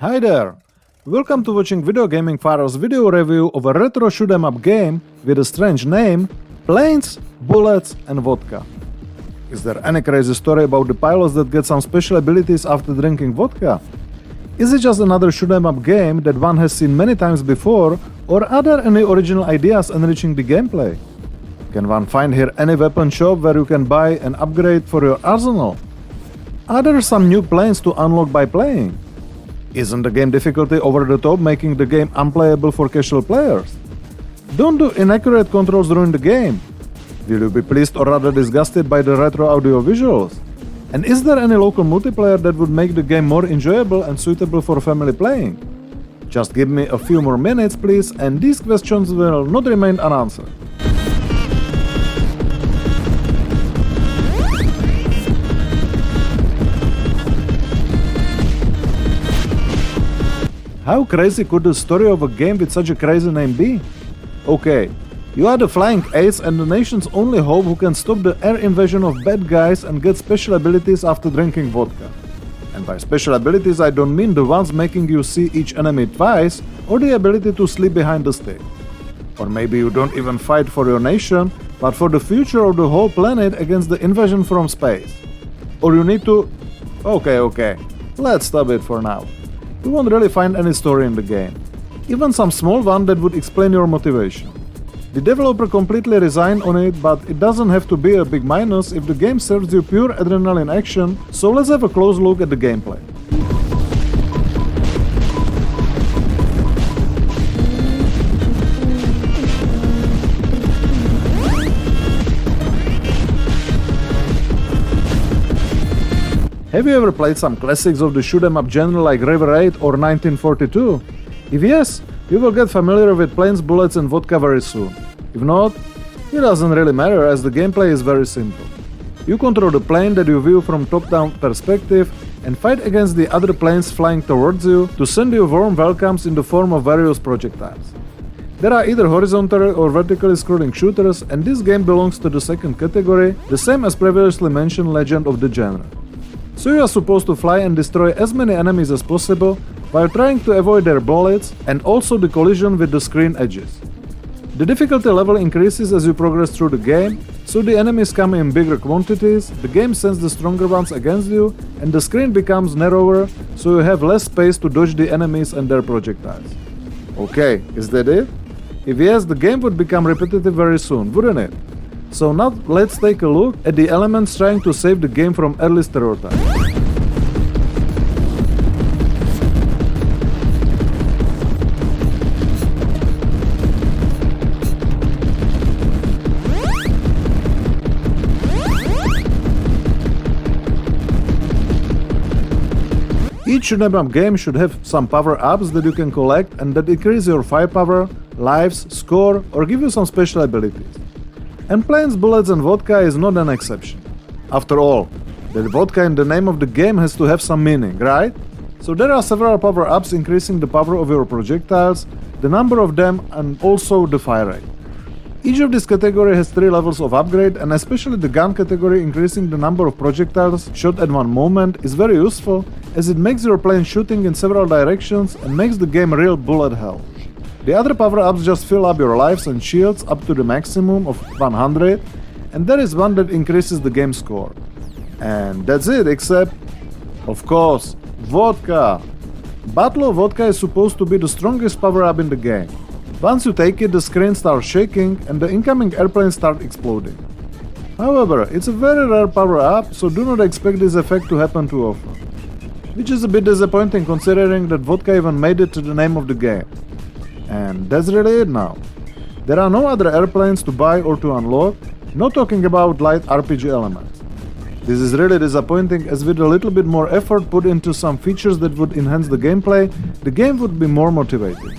Hi there! Welcome to watching VideoGaming Father's video review of a retro shoot-'em-up game with a strange name, Planes, Bullets and Vodka. Is there any crazy story about the pilots that get some special abilities after drinking vodka? Is it just another shoot-'em-up game that one has seen many times before, or are there any original ideas enriching the gameplay? Can one find here any weapon shop where you can buy and upgrade for your arsenal? Are there some new planes to unlock by playing? Isn't the game difficulty over the top, making the game unplayable for casual players? Don't do inaccurate controls ruin the game? Will you be pleased or rather disgusted by the retro audio visuals? And is there any local multiplayer that would make the game more enjoyable and suitable for family playing? Just give me a few more minutes please, and these questions will not remain unanswered. How crazy could the story of a game with such a crazy name be? Okay, you are the flying ace and the nation's only hope who can stop the air invasion of bad guys and get special abilities after drinking vodka. And by special abilities I don't mean the ones making you see each enemy twice or the ability to sleep behind the stick. Or maybe you don't even fight for your nation, but for the future of the whole planet against the invasion from space. Or you need to... Okay, let's stop it for now. You won't really find any story in the game, even some small one that would explain your motivation. The developer completely resigned on it, but it doesn't have to be a big minus if the game serves you pure adrenaline action, so let's have a close look at the gameplay. Have you ever played some classics of the shoot-'em-up genre like River Raid or 1942? If yes, you will get familiar with Planes, Bullets and Vodka very soon. If not, it doesn't really matter as the gameplay is very simple. You control the plane that you view from top-down perspective and fight against the other planes flying towards you to send you warm welcomes in the form of various projectiles. There are either horizontal or vertically scrolling shooters, and this game belongs to the second category, the same as previously mentioned legend of the genre. So you are supposed to fly and destroy as many enemies as possible while trying to avoid their bullets and also the collision with the screen edges. The difficulty level increases as you progress through the game, so the enemies come in bigger quantities, the game sends the stronger ones against you, and the screen becomes narrower, so you have less space to dodge the enemies and their projectiles. Okay, is that it? If yes, the game would become repetitive very soon, wouldn't it? So now let's take a look at the elements trying to save the game from early stereotypes. Each shoot-'em-up game should have some power-ups that you can collect and that increase your firepower, lives, score, or give you some special abilities. And Planes, Bullets and Vodka is not an exception. After all, the vodka in the name of the game has to have some meaning, right? So there are several power-ups increasing the power of your projectiles, the number of them and also the fire rate. Each of these categories has 3 levels of upgrade, and especially the gun category increasing the number of projectiles shot at one moment is very useful as it makes your plane shooting in several directions and makes the game real bullet hell. The other power-ups just fill up your lives and shields up to the maximum of 100, and there is one that increases the game score. And that's it, except, of course, Vodka! Bottle of vodka is supposed to be the strongest power-up in the game. Once you take it, the screen starts shaking and the incoming airplanes start exploding. However, it's a very rare power-up, so do not expect this effect to happen too often. Which is a bit disappointing considering that Vodka even made it to the name of the game. And that's really it now. There are no other airplanes to buy or to unlock, not talking about light RPG elements. This is really disappointing as with a little bit more effort put into some features that would enhance the gameplay, the game would be more motivating.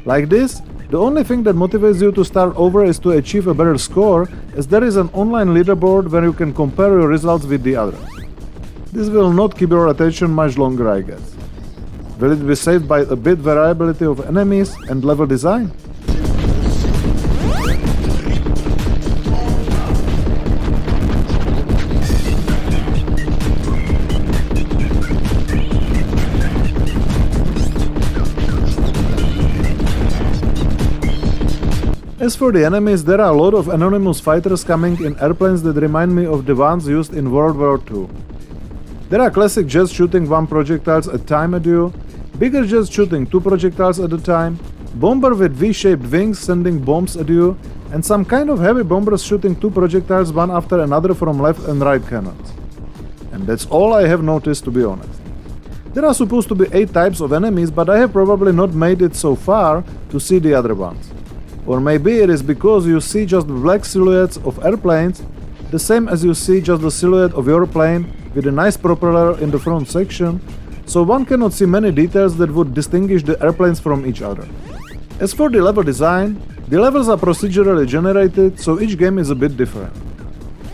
Like this, the only thing that motivates you to start over is to achieve a better score, as there is an online leaderboard where you can compare your results with the others. This will not keep your attention much longer, I guess. Will it be saved by a bit variability of enemies and level design? As for the enemies, there are a lot of anonymous fighters coming in airplanes that remind me of the ones used in World War II. There are classic jets shooting 1 projectiles at a time at you, bigger jets shooting 2 projectiles at a time, bomber with V-shaped wings sending bombs at you, and some kind of heavy bombers shooting 2 projectiles one after another from left and right cannons. And that's all I have noticed, to be honest. There are supposed to be 8 types of enemies, but I have probably not made it so far to see the other ones. Or maybe it is because you see just the black silhouettes of airplanes, the same as you see just the silhouette of your plane with a nice propeller in the front section, so one cannot see many details that would distinguish the airplanes from each other. As for the level design, the levels are procedurally generated, so each game is a bit different.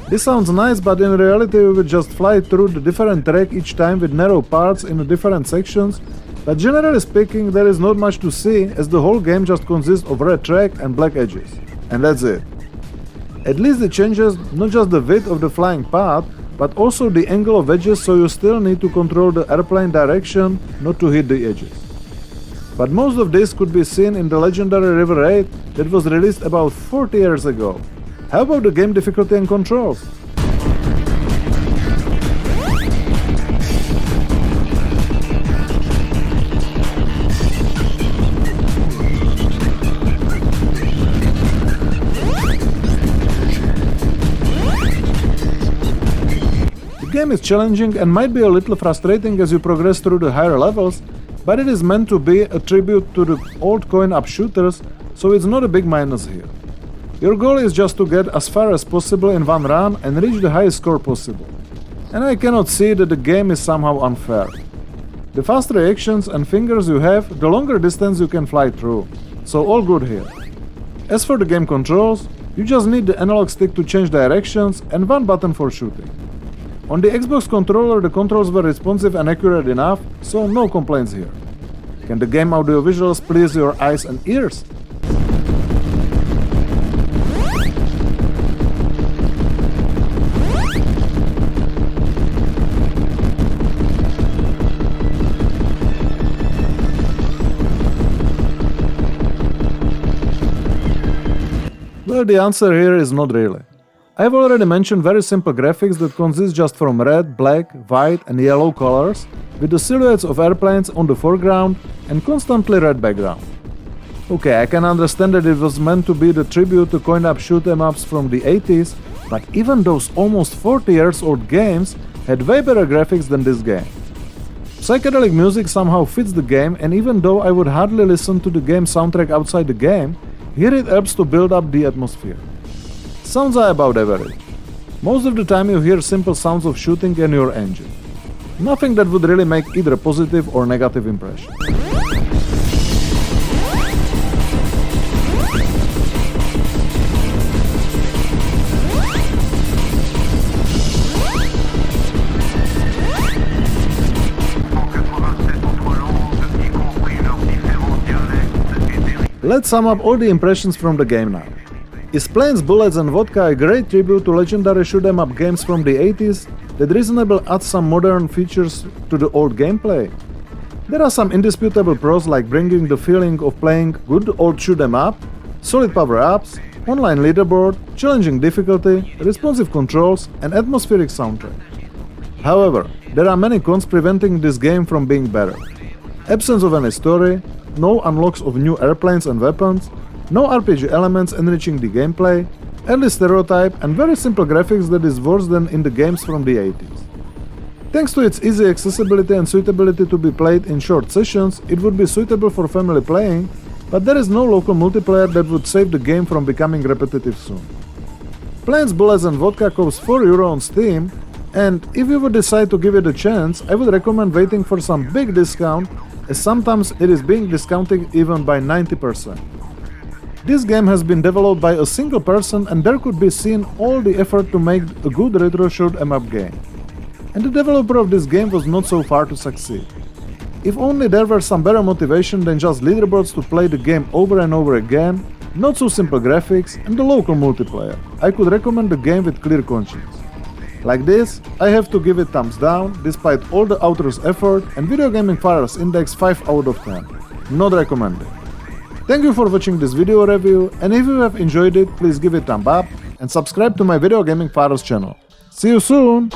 This sounds nice, but in reality we would just fly through the different track each time with narrow parts in the different sections, but generally speaking there is not much to see, as the whole game just consists of red track and black edges. And that's it. At least it changes not just the width of the flying path, but also the angle of edges, so you still need to control the airplane direction not to hit the edges. But most of this could be seen in the legendary River Raid that was released about 40 years ago. How about the game difficulty and controls? The game is challenging and might be a little frustrating as you progress through the higher levels, but it is meant to be a tribute to the old coin-op shooters, so it's not a big minus here. Your goal is just to get as far as possible in one run and reach the highest score possible. And I cannot see that the game is somehow unfair. The faster reactions and fingers you have, the longer distance you can fly through, so all good here. As for the game controls, you just need the analog stick to change directions and 1 button for shooting. On the Xbox controller the controls were responsive and accurate enough, so no complaints here. Can the game audio visuals please your eyes and ears? Well, the answer here is not really. I have already mentioned very simple graphics that consist just from red, black, white and yellow colors, with the silhouettes of airplanes on the foreground and constantly red background. Okay, I can understand that it was meant to be the tribute to coin-op shoot-em-ups from the 80's, but even those almost 40 years old games had way better graphics than this game. Psychedelic music somehow fits the game, and even though I would hardly listen to the game soundtrack outside the game, here it helps to build up the atmosphere. Sounds are about average. Most of the time you hear simple sounds of shooting and your engine. Nothing that would really make either a positive or negative impression. Let's sum up all the impressions from the game now. Is Planes, Bullets and Vodka a great tribute to legendary shoot-em-up games from the 80's that reasonably adds some modern features to the old gameplay? There are some indisputable pros like bringing the feeling of playing good old shoot-em-up, solid power-ups, online leaderboard, challenging difficulty, responsive controls and atmospheric soundtrack. However, there are many cons preventing this game from being better. Absence of any story, no unlocks of new airplanes and weapons, no RPG elements enriching the gameplay, early stereotype and very simple graphics that is worse than in the games from the 80's. Thanks to its easy accessibility and suitability to be played in short sessions, it would be suitable for family playing, but there is no local multiplayer that would save the game from becoming repetitive soon. Planes, Bullets and Vodka costs €4 on Steam, and if you would decide to give it a chance, I would recommend waiting for some big discount, as sometimes it is being discounted even by 90%. This game has been developed by a single person and there could be seen all the effort to make a good retro shoot-em-up game. And the developer of this game was not so far to succeed. If only there were some better motivation than just leaderboards to play the game over and over again, not so simple graphics and the local multiplayer, I could recommend the game with clear conscience. Like this, I have to give it thumbs down despite all the author's effort and VideoGaming Father's index 5 out of 10. Not recommended. Thank you for watching this video review, and if you have enjoyed it, please give it a thumb up and subscribe to my Video Gaming Father's channel. See you soon!